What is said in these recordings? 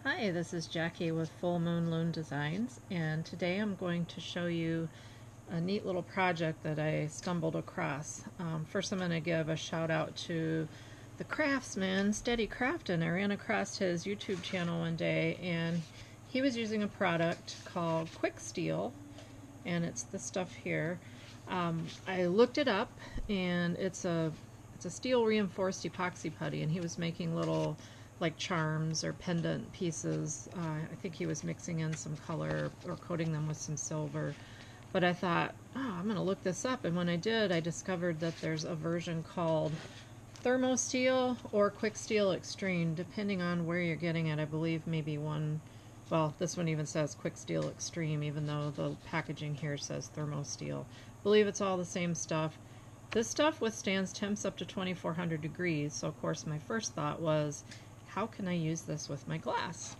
Hi, this is Jackie with Full Moon Loon Designs, and today I'm going to show you a neat little project that I stumbled across. First I'm going to give a shout out to the craftsman, Steady Craftin'. I ran across his YouTube channel one day and he was using a product called QuikSteel, and it's this stuff here. I looked it up and it's a steel reinforced epoxy putty, and he was making little like charms or pendant pieces. I think he was mixing in some color or coating them with some silver. But I thought, oh, I'm going to look this up. And when I did, I discovered that there's a version called ThermoSteel or QuikSteel Extreme, depending on where you're getting it. I believe maybe one, well, this one even says QuikSteel Extreme, even though the packaging here says ThermoSteel. I believe it's all the same stuff. This stuff withstands temps up to 2400 degrees, so of course my first thought was, how can I use this with my glass?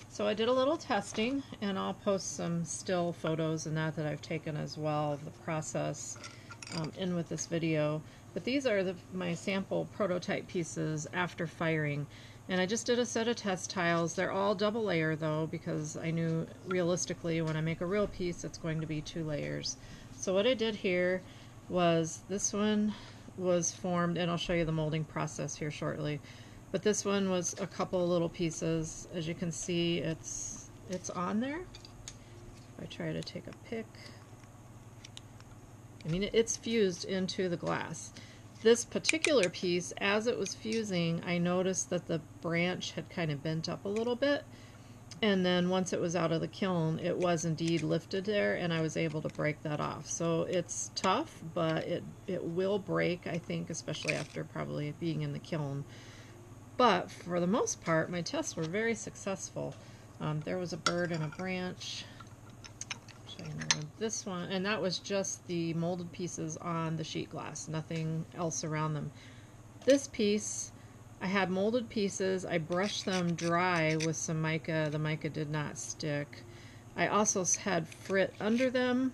So I did a little testing, and I'll post some still photos and that I've taken as well of the process in with this video. But these are my sample prototype pieces after firing. And I just did a set of test tiles. They're all double layer though, because I knew realistically when I make a real piece it's going to be 2 layers. So what I did here was, this one was formed, and I'll show you the molding process here shortly. But this one was a couple little pieces. As you can see, it's on there. If I try to take a pic, I mean, it's fused into the glass. This particular piece, as it was fusing, I noticed that the branch had kind of bent up a little bit. And then once it was out of the kiln, it was indeed lifted there, and I was able to break that off. So it's tough, but it will break, I think, especially after probably being in the kiln. But for the most part, my tests were very successful. There was a bird and a branch. I'll show you another. This one, and that was just the molded pieces on the sheet glass, nothing else around them. This piece, I had molded pieces. I brushed them dry with some mica. The mica did not stick. I also had frit under them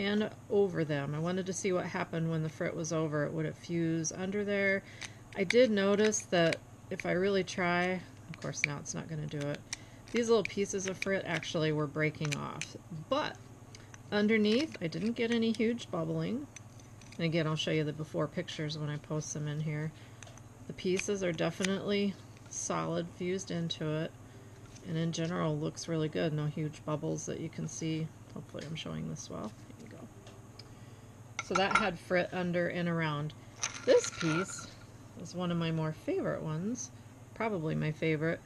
and over them. I wanted to see what happened when the frit was over. Would it fuse under there? I did notice that if I really try, of course now it's not going to do it, these little pieces of frit actually were breaking off. But underneath, I didn't get any huge bubbling. And again, I'll show you the before pictures when I post them in here. The pieces are definitely solid, fused into it, and in general looks really good. No huge bubbles that you can see. Hopefully I'm showing this well. There you go. So that had frit under and around. This piece is one of my more favorite ones, probably my favorite.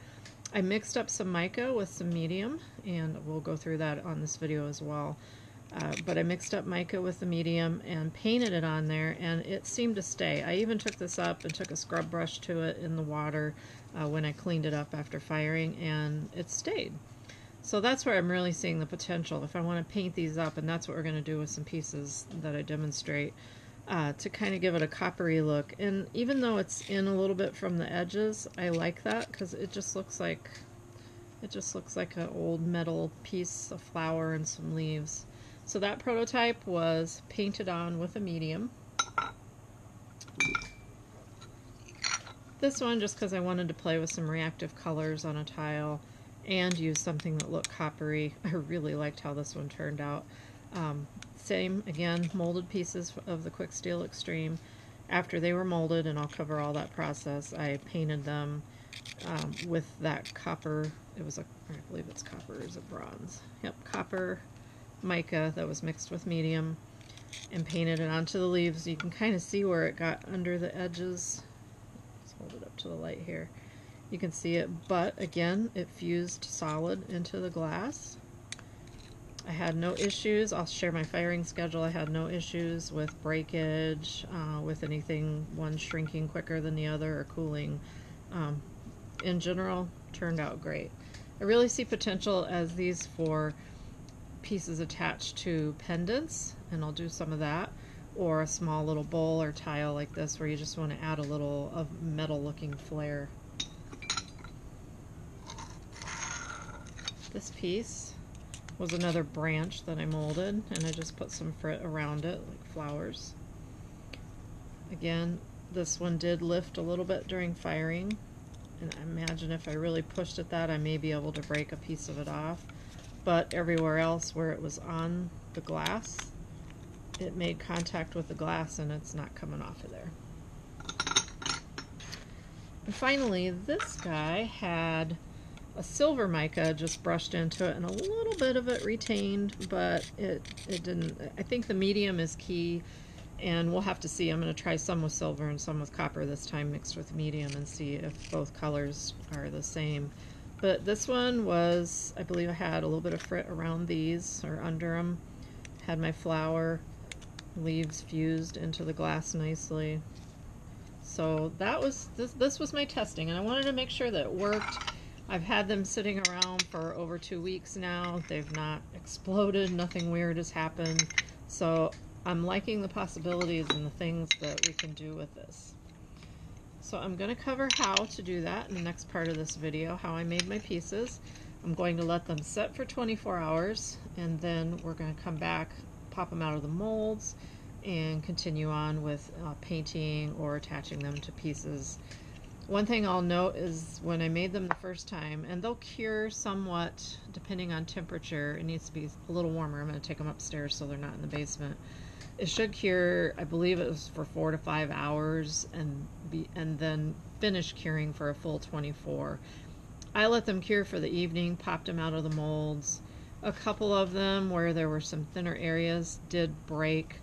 I mixed up some mica with some medium, and we'll go through that on this video as well. But I mixed up mica with the medium and painted it on there, and it seemed to stay. I even took this up and took a scrub brush to it in the water when I cleaned it up after firing, and it stayed. So that's where I'm really seeing the potential. If I want to paint these up, and that's what we're going to do with some pieces that I demonstrate, to kind of give it a coppery look. And even though it's in a little bit from the edges, I like that because it just looks like an old metal piece of flower and some leaves. So that prototype was painted on with a medium. This one, just because I wanted to play with some reactive colors on a tile and use something that looked coppery. I really liked how this one turned out. Same, again, molded pieces of the QuikSteel Extreme. After they were molded, and I'll cover all that process, I painted them with that copper. It was I believe it's copper, or is it bronze? Yep, copper mica that was mixed with medium, and painted it onto the leaves. You can kind of see where it got under the edges. Let's hold it up to the light here. You can see it, but again, it fused solid into the glass. I had no issues. I'll share my firing schedule. I had no issues with breakage, with anything, one shrinking quicker than the other or cooling. In general, turned out great. I really see potential as these for pieces attached to pendants, and I'll do some of that, or a small little bowl or tile like this where you just want to add a little of metal looking flair. This piece was another branch that I molded, and I just put some frit around it like flowers. Again, this one did lift a little bit during firing, And I imagine if I really pushed at that, I may be able to break a piece of it off. But everywhere else where it was on the glass, it made contact with the glass and it's not coming off of there. And finally, this guy had a silver mica just brushed into it and a little bit of it retained, but it didn't. I think the medium is key, and we'll have to see. I'm going to try some with silver and some with copper this time mixed with medium and see if both colors are the same. But this one was, I believe I had a little bit of frit around these or under them. Had my flower leaves fused into the glass nicely. So that was this was my testing, and I wanted to make sure that it worked. I've had them sitting around for over 2 weeks now. They've not exploded, nothing weird has happened. So I'm liking the possibilities and the things that we can do with this. So I'm going to cover how to do that in the next part of this video, how I made my pieces. I'm going to let them set for 24 hours, and then we're going to come back, pop them out of the molds, and continue on with painting or attaching them to pieces. One thing I'll note is when I made them the first time, and they'll cure somewhat depending on temperature. It needs to be a little warmer. I'm going to take them upstairs so they're not in the basement. It should cure, I believe it was for 4 to 5 hours, and then finish curing for a full 24. I let them cure for the evening, popped them out of the molds. A couple of them where there were some thinner areas did break,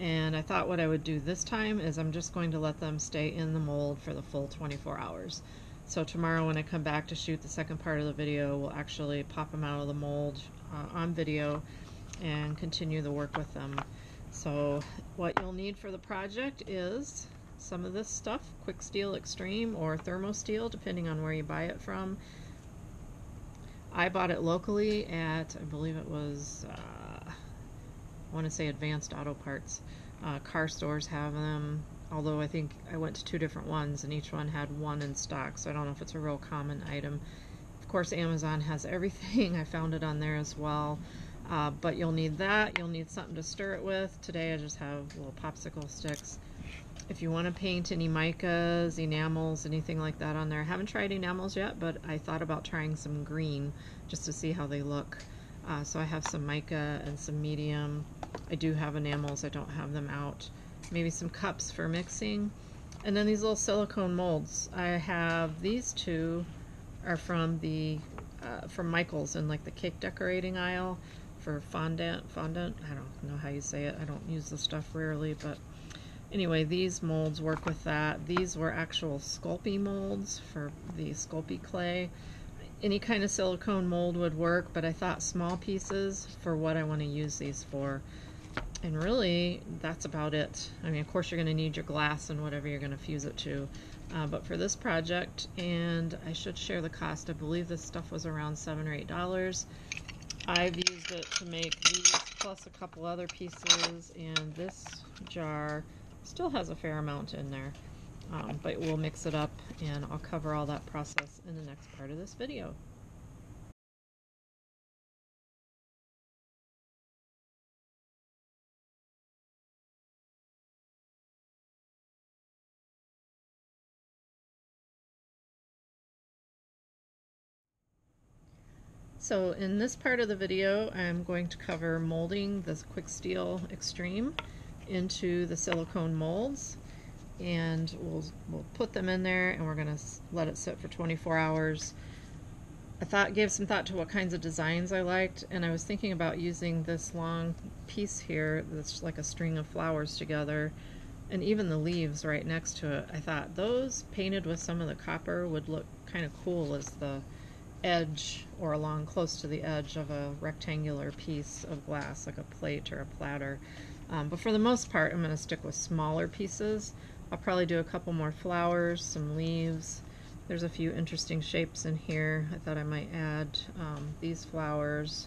and I thought what I would do this time is I'm just going to let them stay in the mold for the full 24 hours. So tomorrow when I come back to shoot the second part of the video, we'll actually pop them out of the mold on video and continue the work with them. So what you'll need for the project is some of this stuff, QuikSteel Extreme or Thermosteel, depending on where you buy it from. I bought it locally at, I believe it was, I want to say Advanced Auto Parts. Car stores have them, although I think I went to 2 different ones and each one had one in stock, so I don't know if it's a real common item. Of course, Amazon has everything. I found it on there as well. But you'll need that. You'll need something to stir it with. Today I just have little popsicle sticks. If you want to paint any micas, enamels, anything like that on there. I haven't tried enamels yet, but I thought about trying some green just to see how they look. So I have some mica and some medium. I do have enamels. I don't have them out. Maybe some cups for mixing. And then these little silicone molds. I have these 2 are from the from Michael's in like the cake decorating aisle for fondant. I don't know how you say it. I don't use the stuff rarely, but anyway, these molds work with that. These were actual Sculpey molds for the Sculpey clay. Any kind of silicone mold would work, but I thought small pieces for what I want to use these for. And really, that's about it. I mean, of course, you're going to need your glass and whatever you're going to fuse it to. But for this project, and I should share the cost, I believe this stuff was around $7 or $8. I've used it to make these plus a couple other pieces, and this jar still has a fair amount in there. But we'll mix it up, and I'll cover all that process in the next part of this video. So in this part of the video, I'm going to cover molding the QuikSteel Extreme into the silicone molds, and we'll put them in there, and we're going to let it sit for 24 hours. I gave some thought to what kinds of designs I liked, and I was thinking about using this long piece here that's like a string of flowers together, and even the leaves right next to it. I thought those painted with some of the copper would look kind of cool as the edge or along close to the edge of a rectangular piece of glass, like a plate or a platter. But for the most part, I'm going to stick with smaller pieces. I'll probably do a couple more flowers, some leaves. There's a few interesting shapes in here. I thought I might add these flowers,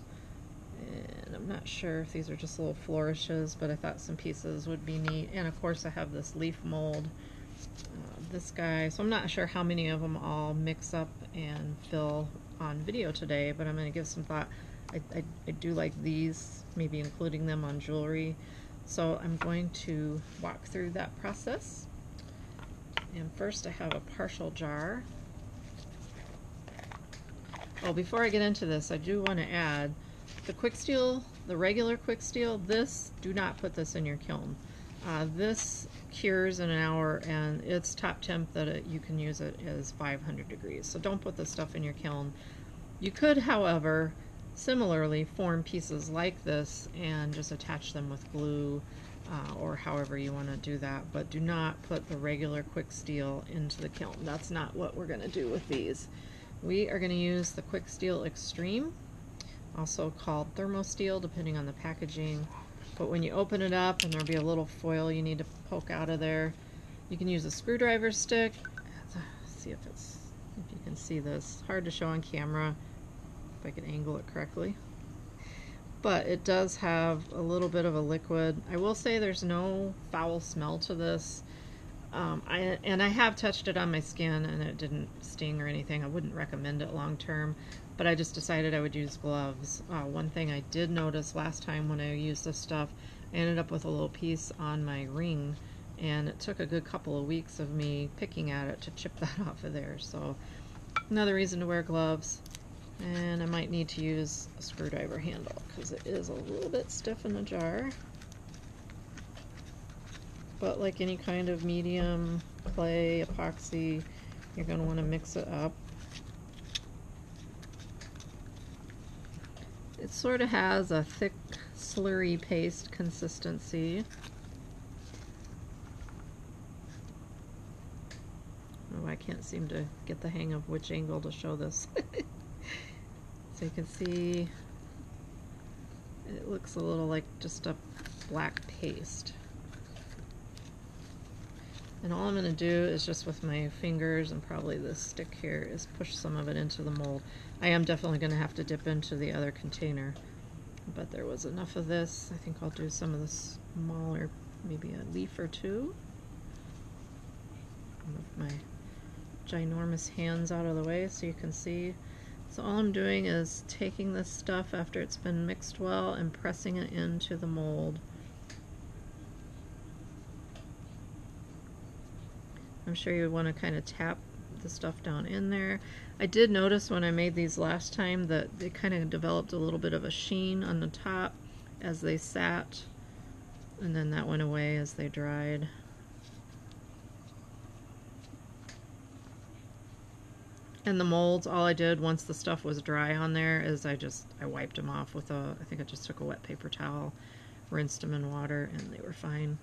and I'm not sure if these are just little flourishes, but I thought some pieces would be neat. And of course I have this leaf mold, this guy, so I'm not sure how many of them I'll mix up and fill on video today, but I'm going to give some thought. I do like these, maybe including them on jewelry, so I'm going to walk through that process. And first I have a partial jar Oh, before I get into this, I do want to add the QuikSteel, the regular QuikSteel, this, do not put this in your kiln. This cures in an hour, and its top temp that you can use it is 500 degrees. So don't put this stuff in your kiln. You could, however, similarly form pieces like this and just attach them with glue or however you want to do that, but do not put the regular QuikSteel into the kiln. That's not what we're going to do with these. We are going to use the QuikSteel Extreme, also called thermosteel depending on the packaging. But when you open it up, and there'll be a little foil you need to poke out of there, you can use a screwdriver stick. Let's see if you can see this. Hard to show on camera if I can angle it correctly. But it does have a little bit of a liquid. I will say there's no foul smell to this. I have touched it on my skin and it didn't sting or anything. I wouldn't recommend it long term, but I just decided I would use gloves. One thing I did notice last time when I used this stuff, I ended up with a little piece on my ring, and it took a good couple of weeks of me picking at it to chip that off of there. So another reason to wear gloves. And I might need to use a screwdriver handle because it is a little bit stiff in the jar. But like any kind of medium clay, epoxy, you're going to want to mix it up. It sort of has a thick, slurry paste consistency. Oh, I can't seem to get the hang of which angle to show this. So you can see it looks a little like just a black paste. And all I'm going to do is just with my fingers and probably this stick here is push some of it into the mold. I am definitely going to have to dip into the other container, but there was enough of this. I think I'll do some of the smaller, maybe a leaf or two. Move my ginormous hands out of the way so you can see. So all I'm doing is taking this stuff after it's been mixed well and pressing it into the mold. I'm sure you want to kind of tap the stuff down in there. I did notice when I made these last time that they kind of developed a little bit of a sheen on the top as they sat, and then that went away as they dried. And the molds, all I did once the stuff was dry on there is I wiped them off with I think I just took a wet paper towel, rinsed them in water, and they were fine.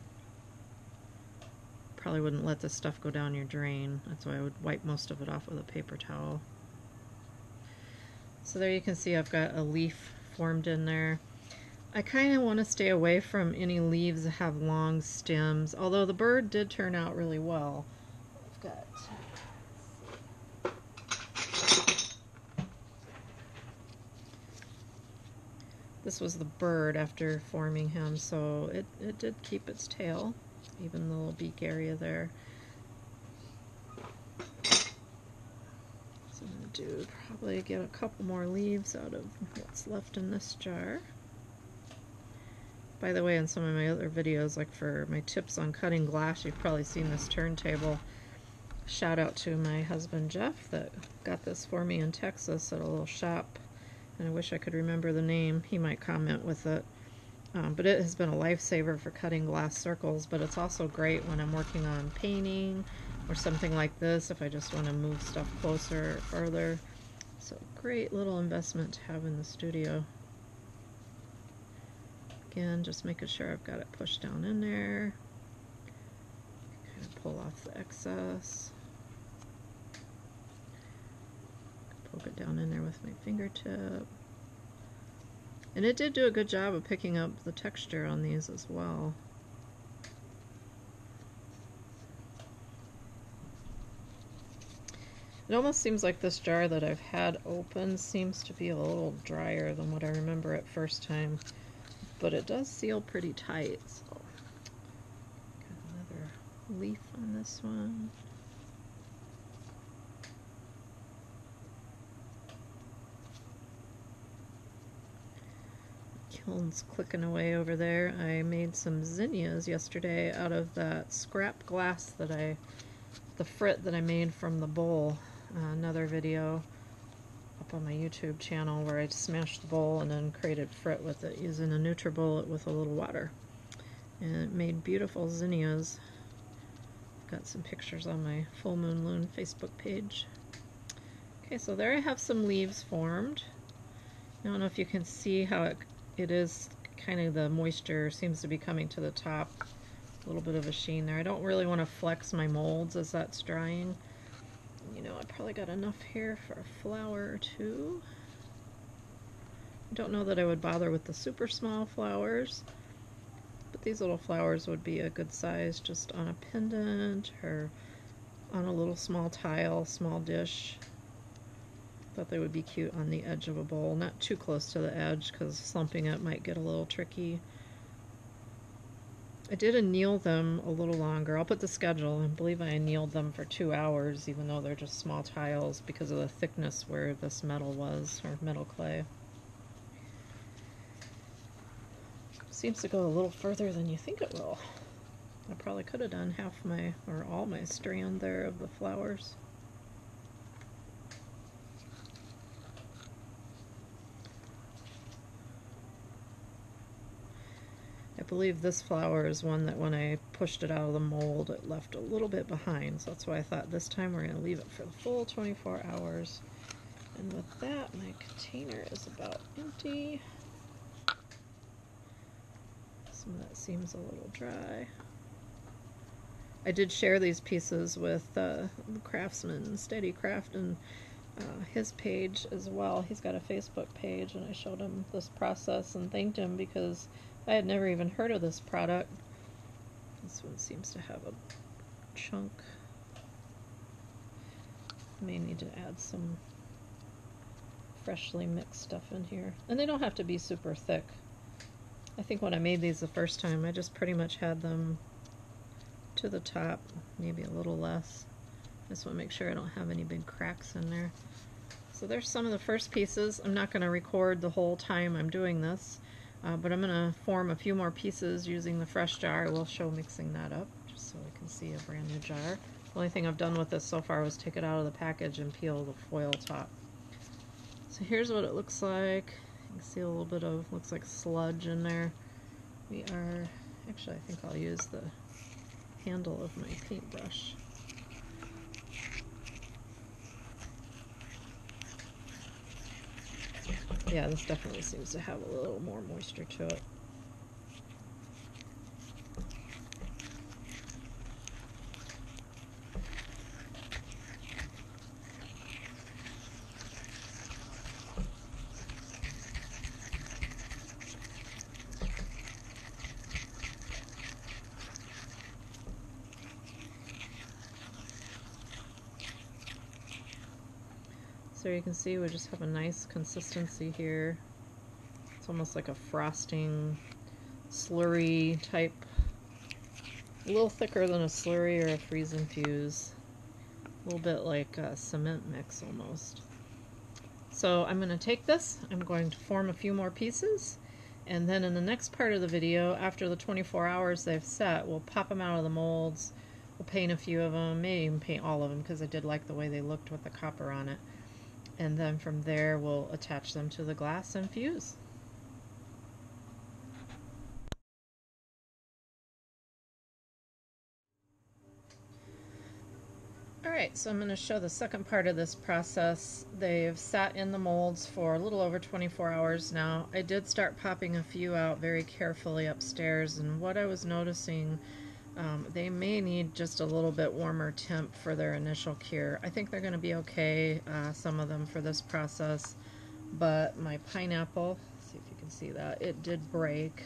Probably wouldn't let this stuff go down your drain. That's why I would wipe most of it off with a paper towel. So there you can see I've got a leaf formed in there. I kind of want to stay away from any leaves that have long stems, although the bird did turn out really well. I've got this was the bird after forming him, so it did keep its tail, even the little beak area there. So I'm going to do probably get a couple more leaves out of what's left in this jar. By the way, in some of my other videos, like for my tips on cutting glass, you've probably seen this turntable. Shout out to my husband Jeff that got this for me in Texas at a little shop. And I wish I could remember the name. He might comment with it. But it has been a lifesaver for cutting glass circles, but it's also great when I'm working on painting or something like this, if I just want to move stuff closer or further. So great little investment to have in the studio. Again, just making sure I've got it pushed down in there. Kind of pull off the excess. Poke it down in there with my fingertip. And it did do a good job of picking up the texture on these as well. It almost seems like this jar that I've had open seems to be a little drier than what I remember at first time, but it does seal pretty tight. So, got another leaf on this one. Kiln's clicking away over there. I made some zinnias yesterday out of that scrap glass that the frit that I made from the bowl. Another video up on my YouTube channel where I smashed the bowl and then created frit with it using a NutriBullet with a little water. And it made beautiful zinnias. Got some pictures on my Full Moon Loon Facebook page. Okay, so there I have some leaves formed. I don't know if you can see how it is kind of, the moisture seems to be coming to the top. A little bit of a sheen there. I don't really want to flex my molds as that's drying. You know, I probably got enough here for a flower or two. I don't know that I would bother with the super small flowers, but these little flowers would be a good size just on a pendant or on a little small tile, small dish. Thought they would be cute on the edge of a bowl, not too close to the edge because slumping it might get a little tricky. I did anneal them a little longer. I'll put the schedule. I believe I annealed them for 2 hours, even though they're just small tiles, because of the thickness where this metal was, or metal clay. Seems to go a little further than you think it will. I probably could have done half my, or all my strand there of the flowers. I believe this flower is one that when I pushed it out of the mold, it left a little bit behind. So that's why I thought this time we're going to leave it for the full 24 hours. And with that, my container is about empty. Some of that seems a little dry. I did share these pieces with the craftsman, Steady Craft, and his page as well. He's got a Facebook page, and I showed him this process and thanked him because I had never even heard of this product. This one seems to have a chunk. May need to add some freshly mixed stuff in here. And they don't have to be super thick. I think when I made these the first time, I just pretty much had them to the top, maybe a little less. Just want to make sure I don't have any big cracks in there. So there's some of the first pieces. I'm not going to record the whole time I'm doing this. But I'm going to form a few more pieces using the fresh jar. I will show mixing that up, just so I can see a brand new jar. The only thing I've done with this so far was take it out of the package and peel the foil top. So here's what it looks like. You can see a little bit of, looks like sludge in there. We are, actually I think I'll use the handle of my paintbrush. Yeah, this definitely seems to have a little more moisture to it. So you can see we just have a nice consistency here. It's almost like a frosting, slurry type, a little thicker than a slurry or a freeze infuse, a little bit like a cement mix almost. So I'm going to take this, I'm going to form a few more pieces, and then in the next part of the video, after the 24 hours they've set, we'll pop them out of the molds, we'll paint a few of them, maybe even paint all of them because I did like the way they looked with the copper on it. And then from there we'll attach them to the glass and fuse. Alright, so I'm going to show the second part of this process. They've sat in the molds for a little over 24 hours now. I did start popping a few out very carefully upstairs, and what I was noticing, they may need just a little bit warmer temp for their initial cure. I think they're going to be okay, some of them, for this process, but my pineapple, see if you can see that, it did break.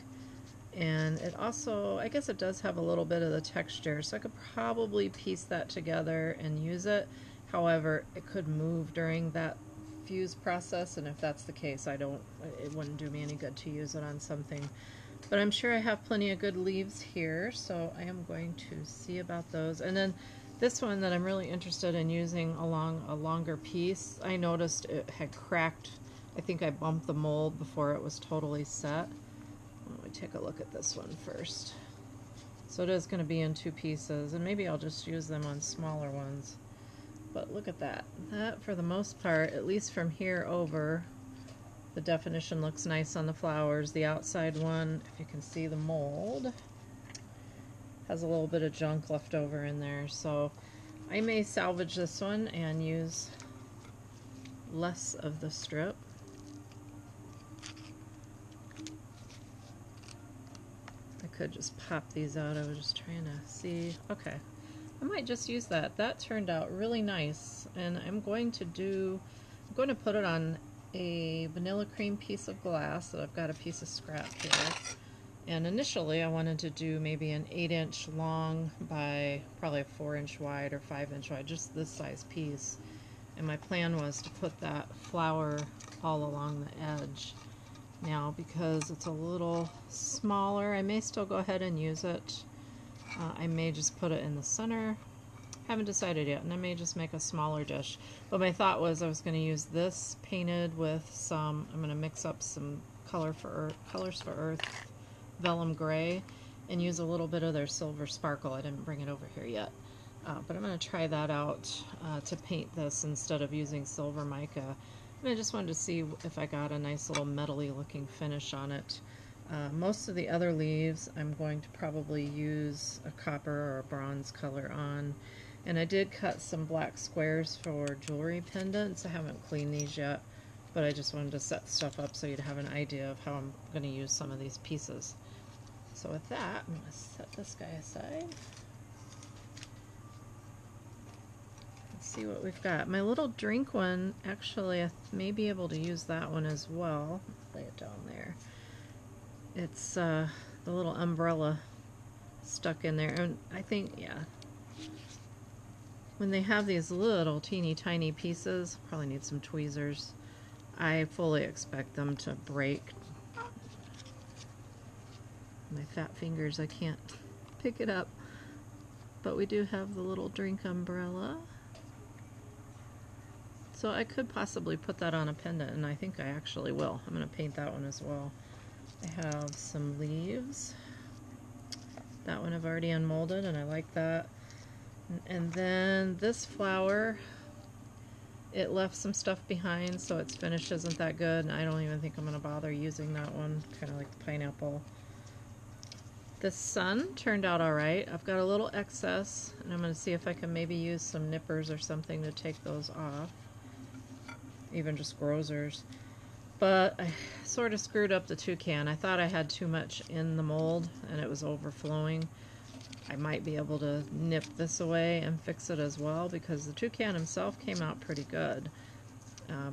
And it also, I guess it does have a little bit of the texture, so I could probably piece that together and use it. However, it could move during that fuse process, and if that's the case, it wouldn't do me any good to use it on something. But I'm sure I have plenty of good leaves here, so I am going to see about those. And then this one that I'm really interested in using along a longer piece, I noticed it had cracked. I think I bumped the mold before it was totally set. Let me take a look at this one first. So it is going to be in 2 pieces, and maybe I'll just use them on smaller ones. But look at that. That, for the most part, at least from here over, the definition looks nice on the flowers. The outside one, if you can see the mold, has a little bit of junk left over in there. So I may salvage this one and use less of the strip. I could just pop these out. I was just trying to see. Okay, I might just use that. That turned out really nice, and I'm going to put it on a vanilla cream piece of glass that I've got a piece of scrap here. And initially I wanted to do maybe an 8-inch long by probably a 4-inch wide or 5-inch wide, just this size piece. And my plan was to put that flower all along the edge. Now, because it's a little smaller, I may still go ahead and use it. I may just put it in the center. Haven't decided yet, and I may just make a smaller dish. But my thought was I was going to use this painted with some, I'm going to mix up some colors for Earth, vellum gray, and use a little bit of their silver sparkle. I didn't bring it over here yet. But I'm going to try that out to paint this instead of using silver mica. And I just wanted to see if I got a nice little metally looking finish on it. Most of the other leaves I'm going to probably use a copper or a bronze color on. And I did cut some black squares for jewelry pendants. I haven't cleaned these yet, but I just wanted to set stuff up so you'd have an idea of how I'm going to use some of these pieces. So with that, I'm going to set this guy aside. Let's see what we've got. My little drink one, actually, I may be able to use that one as well. Lay it down there. It's the little umbrella stuck in there, and I think, yeah, when they have these little teeny tiny pieces, probably need some tweezers. I fully expect them to break. My fat fingers, I can't pick it up. But we do have the little drink umbrella. So I could possibly put that on a pendant, and I think I actually will. I'm going to paint that one as well. I have some leaves. That one I've already unmolded, and I like that. And then this flower, it left some stuff behind, so its finish isn't that good, and I don't even think I'm going to bother using that one, kind of like the pineapple. The sun turned out alright. I've got a little excess, and I'm going to see if I can maybe use some nippers or something to take those off. Even just grozers. But I sort of screwed up the toucan. I thought I had too much in the mold, and it was overflowing. I might be able to nip this away and fix it as well, because the toucan himself came out pretty good,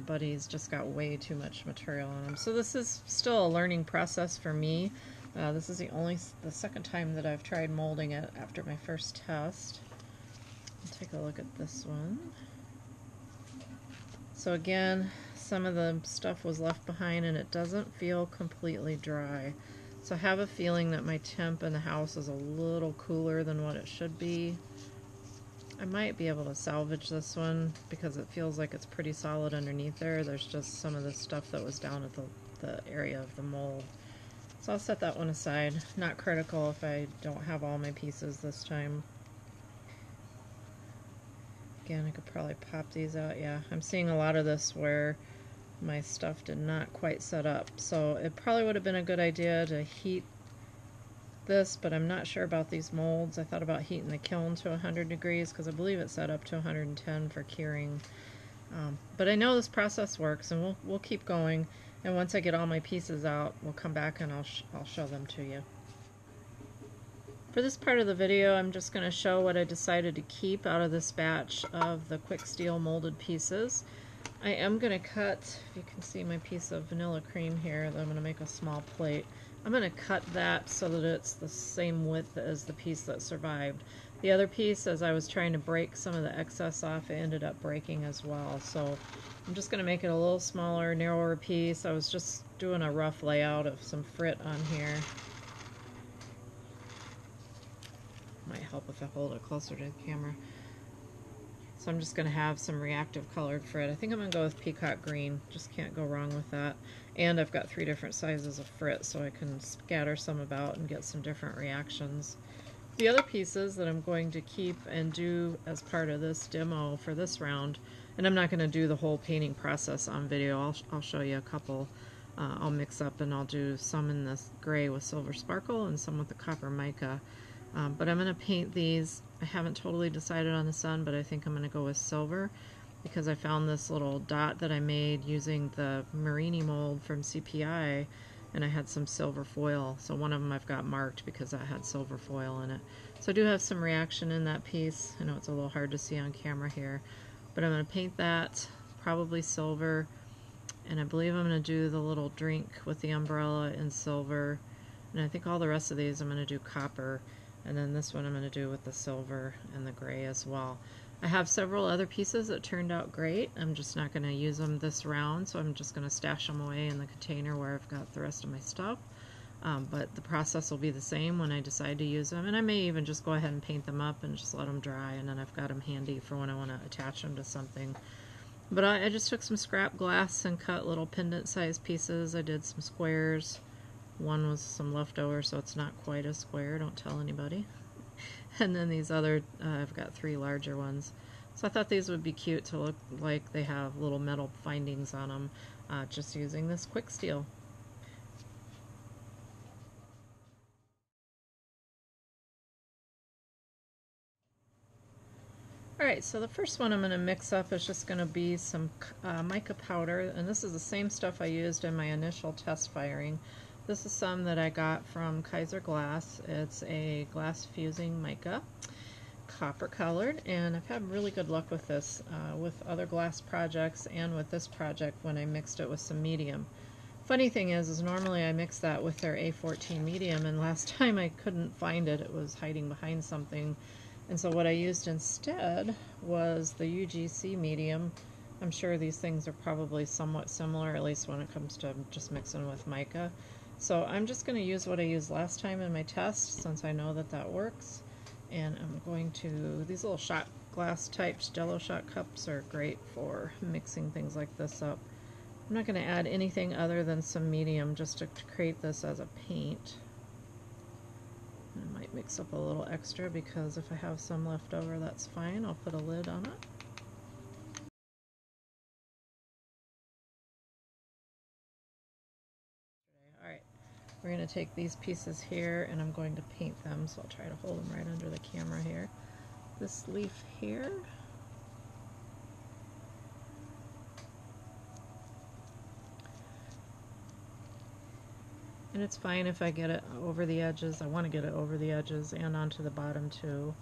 but he's just got way too much material on him. So this is still a learning process for me. This is the second time that I've tried molding it after my first test. I'll take a look at this one. So again, some of the stuff was left behind, and it doesn't feel completely dry. So I have a feeling that my temp in the house is a little cooler than what it should be. I might be able to salvage this one because it feels like it's pretty solid underneath there. There's just some of the stuff that was down at the area of the mold. So I'll set that one aside. Not critical if I don't have all my pieces this time. Again, I could probably pop these out. Yeah, I'm seeing a lot of this where my stuff did not quite set up. So it probably would have been a good idea to heat this, but I'm not sure about these molds. I thought about heating the kiln to 100 degrees because I believe it's set up to 110 for curing. But I know this process works, and we'll keep going. And once I get all my pieces out, we'll come back and I'll show them to you. For this part of the video, I'm just going to show what I decided to keep out of this batch of the QuikSteel molded pieces. I am going to cut, if you can see my piece of vanilla cream here, that I'm going to make a small plate. I'm going to cut that so that it's the same width as the piece that survived. The other piece, as I was trying to break some of the excess off, it ended up breaking as well. So I'm just going to make it a little smaller, narrower piece. I was just doing a rough layout of some frit on here. Might help if I hold it closer to the camera. So I'm just going to have some reactive colored frit. I think I'm going to go with peacock green. Just can't go wrong with that. And I've got 3 different sizes of frit, so I can scatter some about and get some different reactions. The other pieces that I'm going to keep and do as part of this demo for this round, and I'm not going to do the whole painting process on video, I'll show you a couple. I'll mix up and I'll do some in this gray with silver sparkle and some with the copper mica. But I'm going to paint these. I haven't totally decided on the sun, but I think I'm going to go with silver because I found this little dot that I made using the Marini mold from CPI, and I had some silver foil. So one of them I've got marked because that had silver foil in it. So I do have some reaction in that piece. I know it's a little hard to see on camera here, but I'm going to paint that, probably silver, and I believe I'm going to do the little drink with the umbrella in silver, and I think all the rest of these I'm going to do copper, and then this one I'm going to do with the silver and the gray as well. I have several other pieces that turned out great. I'm just not going to use them this round, so I'm just going to stash them away in the container where I've got the rest of my stuff. But the process will be the same when I decide to use them, and I may even just go ahead and paint them up and just let them dry, and then I've got them handy for when I want to attach them to something. But I just took some scrap glass and cut little pendant sized pieces. I did some squares. One was some leftover, so it's not quite a square, don't tell anybody. And then these other, I've got 3 larger ones. So I thought these would be cute to look like they have little metal findings on them, just using this QuikSteel. Alright, so the first one I'm going to mix up is just going to be some mica powder, and this is the same stuff I used in my initial test firing. This is some that I got from Kaiser Glass. It's a glass fusing mica, copper colored, and I've had really good luck with this with other glass projects and with this project when I mixed it with some medium. Funny thing is normally I mix that with their A14 medium, and last time I couldn't find it. It was hiding behind something, and so what I used instead was the UGC medium. I'm sure these things are probably somewhat similar, at least when it comes to just mixing with mica. So I'm just going to use what I used last time in my test, since I know that that works. And I'm going to, these little shot glass types, Jello shot cups are great for mixing things like this up. I'm not going to add anything other than some medium just to create this as a paint. I might mix up a little extra because if I have some left over, that's fine. I'll put a lid on it. Alright, we're going to take these pieces here and I'm going to paint them, so I'll try to hold them right under the camera here. This leaf here. And it's fine if I get it over the edges. I want to get it over the edges and onto the bottom too.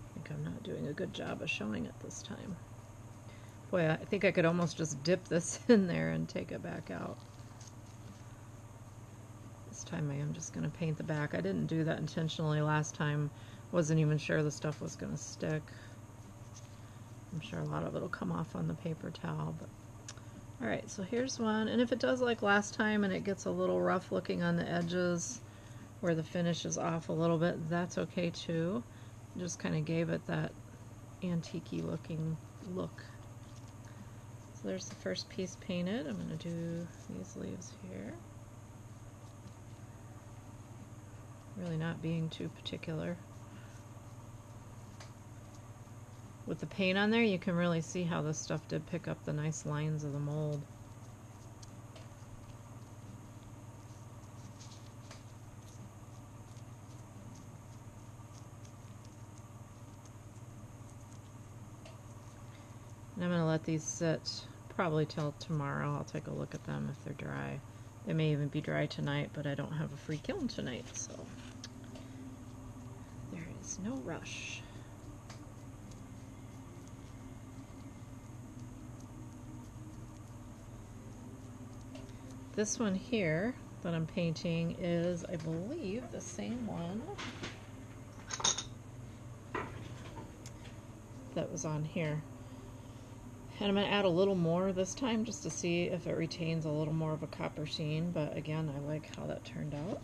I think I'm not doing a good job of showing it this time. Boy, I think I could almost just dip this in there and take it back out. This time I am just going to paint the back. I didn't do that intentionally last time. Wasn't even sure the stuff was going to stick. I'm sure a lot of it will come off on the paper towel. But alright, so here's one. And if it does like last time and it gets a little rough looking on the edges where the finish is off a little bit, that's okay too. Just kind of gave it that antique-y looking look. So there's the first piece painted. I'm going to do these leaves here. Really not being too particular. With the paint on there, you can really see how this stuff did pick up the nice lines of the mold. And I'm going to let these sit probably till tomorrow. I'll take a look at them if they're dry. They may even be dry tonight, but I don't have a free kiln tonight, so there is no rush. This one here that I'm painting is, I believe, the same one that was on here. And I'm going to add a little more this time just to see if it retains a little more of a copper sheen, but again, I like how that turned out.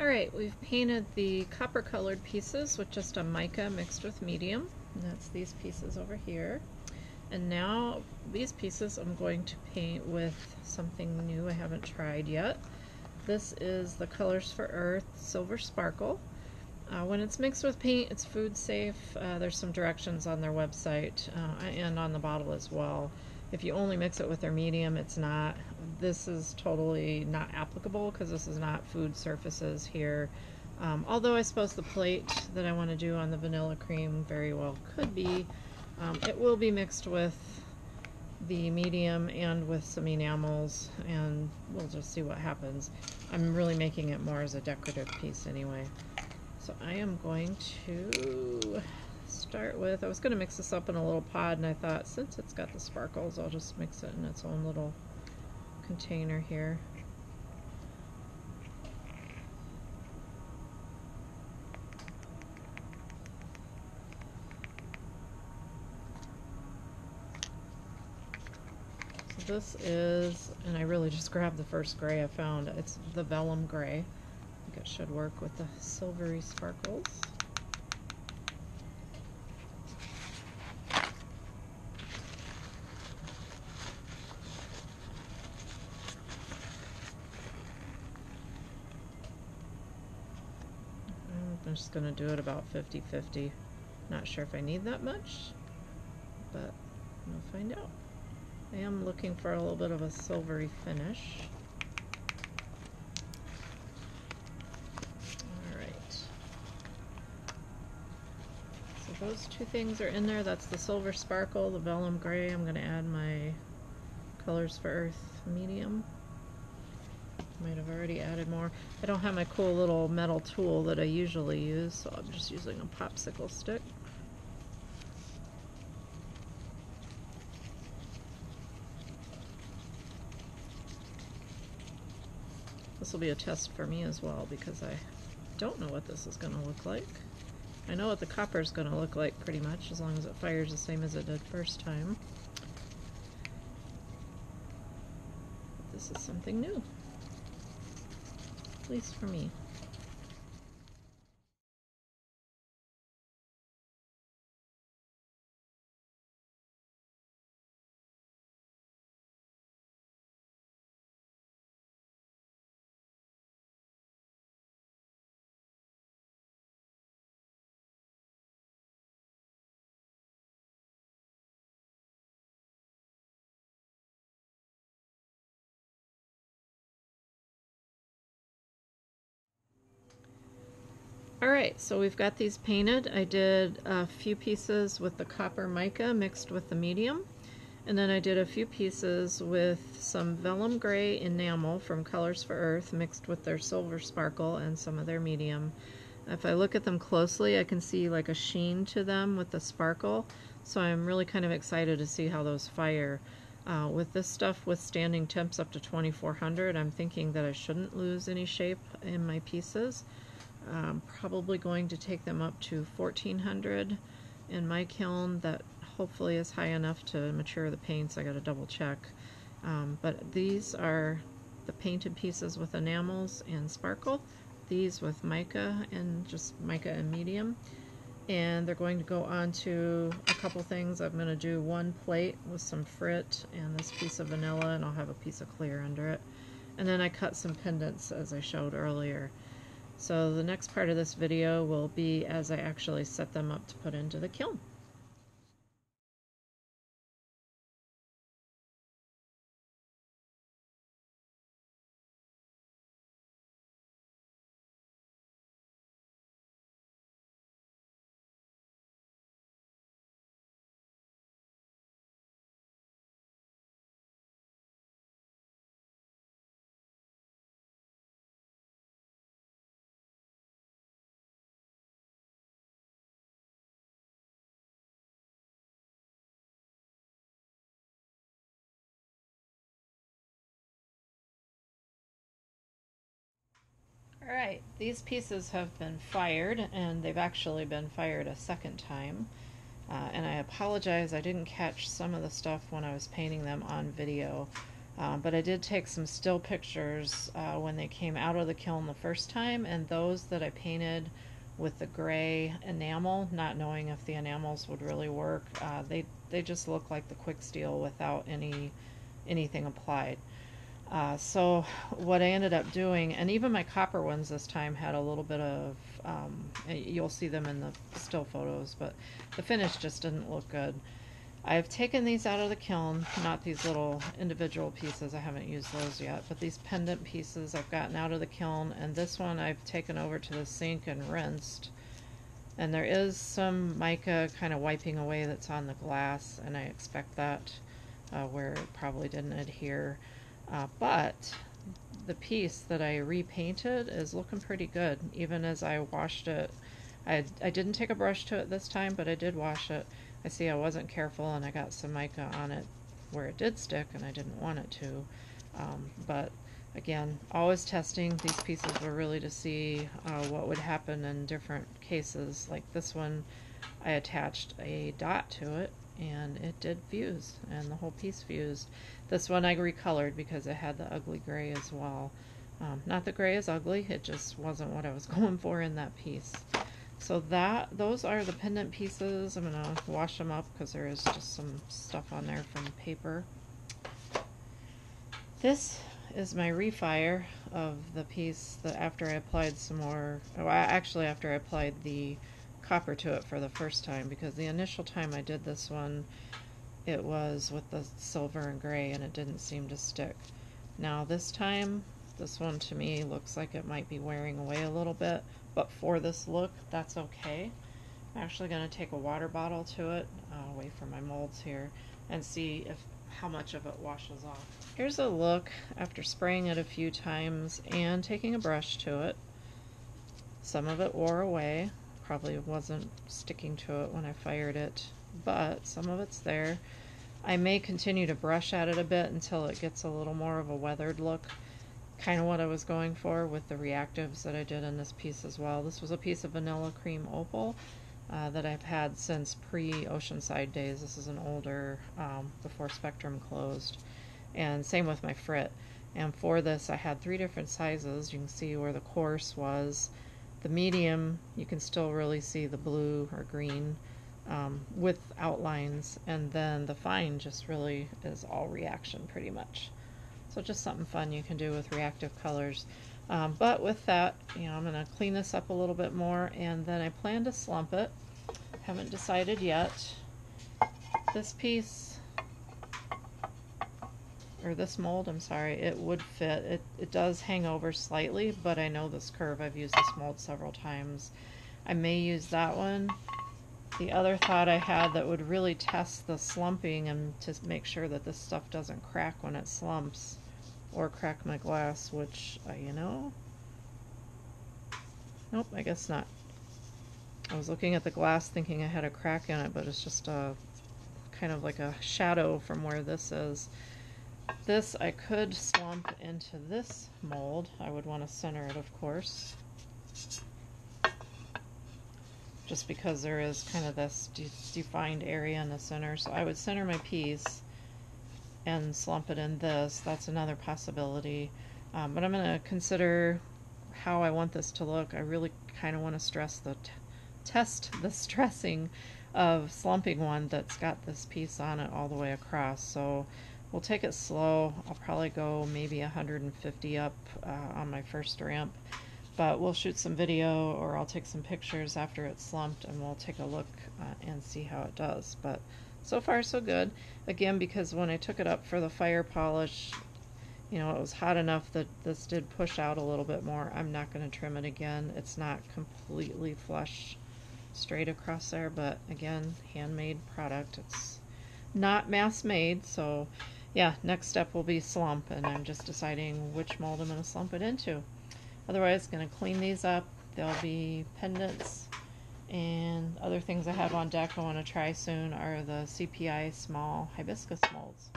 Alright, we've painted the copper colored pieces with just a mica mixed with medium, and that's these pieces over here. And now these pieces I'm going to paint with something new I haven't tried yet. This is the Colors for Earth Silver Sparkle. When it's mixed with paint, it's food safe. There's some directions on their website and on the bottle as well. If you only mix it with their medium, it's not. This is totally not applicable because this is not food surfaces here. Although I suppose the plate that I want to do on the vanilla cream very well could be. It will be mixed with the medium and with some enamels, and we'll just see what happens. I'm really making it more as a decorative piece anyway. So I am going to start with, I was going to mix this up in a little pod, and I thought since it's got the sparkles, I'll just mix it in its own little container here. So this is, and I really just grabbed the first gray I found. It's the vellum gray. I think it should work with the silvery sparkles. I'm just going to do it about 50-50. Not sure if I need that much, but we'll find out. I am looking for a little bit of a silvery finish. Alright. So those two things are in there. That's the silver sparkle, the vellum gray. I'm going to add my Colors for Earth medium. Might have already added more. I don't have my cool little metal tool that I usually use, so I'm just using a popsicle stick. This will be a test for me as well because I don't know what this is going to look like. I know what the copper is going to look like pretty much, as long as it fires the same as it did first time. But this is something new. At least for me. Alright, so we've got these painted. I did a few pieces with the copper mica mixed with the medium, and then I did a few pieces with some vellum gray enamel from Colors for Earth mixed with their silver sparkle and some of their medium. If I look at them closely, I can see like a sheen to them with the sparkle, so I'm really kind of excited to see how those fire. With this stuff withstanding temps up to 2400, I'm thinking that I shouldn't lose any shape in my pieces. Probably going to take them up to 1400 in my kiln. That hopefully is high enough to mature the paints. I got to double check. But these are the painted pieces with enamels and sparkle. These with mica and just mica and medium. And they're going to go on to a couple things. I'm going to do one plate with some frit and this piece of vanilla, and I'll have a piece of clear under it. And then I cut some pendants as I showed earlier. So the next part of this video will be as I actually set them up to put into the kiln. Alright, these pieces have been fired, and they've actually been fired a second time. And I apologize, I didn't catch some of the stuff when I was painting them on video. But I did take some still pictures when they came out of the kiln the first time, and those that I painted with the gray enamel, not knowing if the enamels would really work, they just look like the QuikSteel without anything applied. So what I ended up doing, and even my copper ones this time had a little bit of, you'll see them in the still photos, but the finish just didn't look good. I've taken these out of the kiln, not these little individual pieces, I haven't used those yet, but these pendant pieces I've gotten out of the kiln, and this one I've taken over to the sink and rinsed. And there is some mica kind of wiping away that's on the glass, and I expect that where it probably didn't adhere. But the piece that I repainted is looking pretty good, even as I washed it. I didn't take a brush to it this time, but I did wash it. I see I wasn't careful and I got some mica on it where it did stick and I didn't want it to. But again, always testing. These pieces were really to see what would happen in different cases. Like this one, I attached a dot to it and it did fuse and the whole piece fused. This one I recolored because it had the ugly gray as well. Not that gray is ugly, it just wasn't what I was going for in that piece. So those are the pendant pieces. I'm gonna wash them up because there is just some stuff on there from paper. This is my refire of the piece that after I applied some more, well, actually after I applied the copper to it for the first time, because the initial time I did this one, it was with the silver and gray and it didn't seem to stick. Now this time, this one to me looks like it might be wearing away a little bit, but for this look, that's okay. I'm actually going to take a water bottle to it, away from my molds here, and see how much of it washes off. Here's a look after spraying it a few times and taking a brush to it. Some of it wore away, probably wasn't sticking to it when I fired it, but some of it's there. I may continue to brush at it a bit until it gets a little more of a weathered look. Kind of what I was going for with the reactives that I did in this piece as well. This was a piece of vanilla cream opal that I've had since pre-Oceanside days. This is an older, before Spectrum closed. And same with my frit. And for this I had 3 different sizes. You can see where the coarse was. The medium, you can still really see the blue or green with outlines. And then the fine just really is all reaction pretty much. So just something fun you can do with reactive colors. But with that, I'm going to clean this up a little bit more, and then I plan to slump it. Haven't decided yet. This piece, or this mold, I'm sorry, it would fit. It does hang over slightly, but I know this curve. I've used this mold several times. I may use that one. The other thought I had that would really test the slumping and to make sure that this stuff doesn't crack when it slumps or crack my glass, which, nope, I guess not. I was looking at the glass thinking I had a crack in it, but it's just a kind of like a shadow from where this is. This I could slump into this mold. I would want to center it, of course, just because there is kind of this defined area in the center. So I would center my piece and slump it in this. That's another possibility. But I'm going to consider how I want this to look. I really kind of want to test the stressing of slumping one that's got this piece on it all the way across. So we'll take it slow. I'll probably go maybe 150 up on my first ramp. But we'll shoot some video, or I'll take some pictures after it's slumped and we'll take a look and see how it does. But so far so good. Again, because when I took it up for the fire polish, it was hot enough that this did push out a little bit more. I'm not going to trim it again. It's not completely flush straight across there, but again, handmade product. It's not mass made, so yeah, next step will be slump, and I'm just deciding which mold I'm going to slump it into. Otherwise, going to clean these up. There'll be pendants and other things I have on deck I want to try soon are the CPI small hibiscus molds.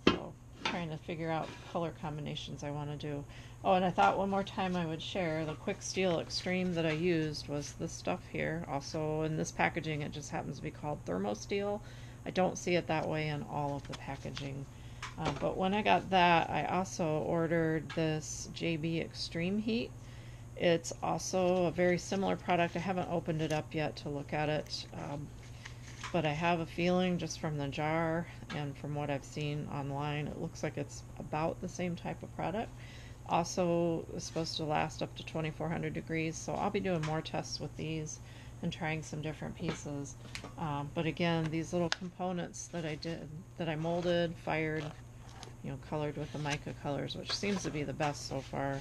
So trying to figure out color combinations I want to do. Oh, and I thought one more time I would share the QuikSteel Extreme that I used was this stuff here. Also in this packaging it just happens to be called thermosteel. I don't see it that way in all of the packaging. But when I got that, I also ordered this JB Extreme Heat. It's also a very similar product. I haven't opened it up yet to look at it, but I have a feeling just from the jar and from what I've seen online, it looks like it's about the same type of product. Also, it's supposed to last up to 2400 degrees, so I'll be doing more tests with these and trying some different pieces. But again, these little components that I did, that I molded, fired, colored with the mica colors, which seems to be the best so far,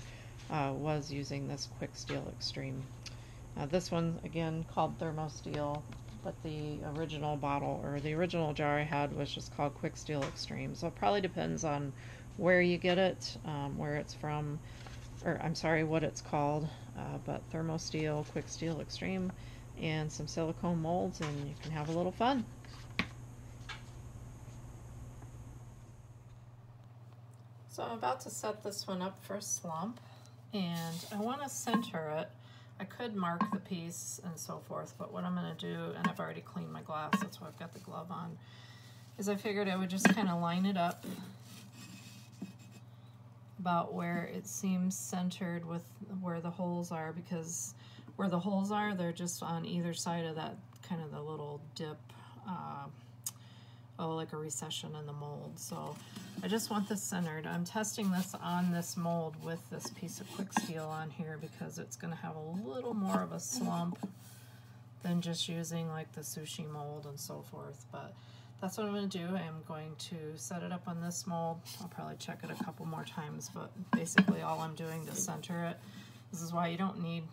was using this QuikSteel Extreme. This one, again, called ThermoSteel, but the original bottle, or the original jar I had, was just called QuikSteel Extreme. So it probably depends on where you get it, where it's from, or I'm sorry, what it's called, but ThermoSteel, QuikSteel Extreme, and some silicone molds, and you can have a little fun. So I'm about to set this one up for Slump, and I want to center it. I could mark the piece and so forth, but what I'm going to do, and I've already cleaned my glass, that's why I've got the glove on, is I figured I would just kind of line it up about where it seems centered with where the holes are, because where the holes are, they're just on either side of that kind of the little dip, like a recession in the mold. So I just want this centered. I'm testing this on this mold with this piece of QuikSteel on here because it's going to have a little more of a slump than just using like the sushi mold and so forth. But that's what I'm going to do. I'm going to set it up on this mold. I'll probably check it a couple more times, but basically all I'm doing to center it. This is why you don't need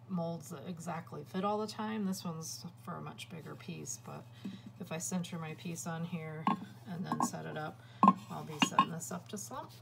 molds that exactly fit all the time. This one's for a much bigger piece, but if I center my piece on here and then set it up, I'll be setting this up to Slump.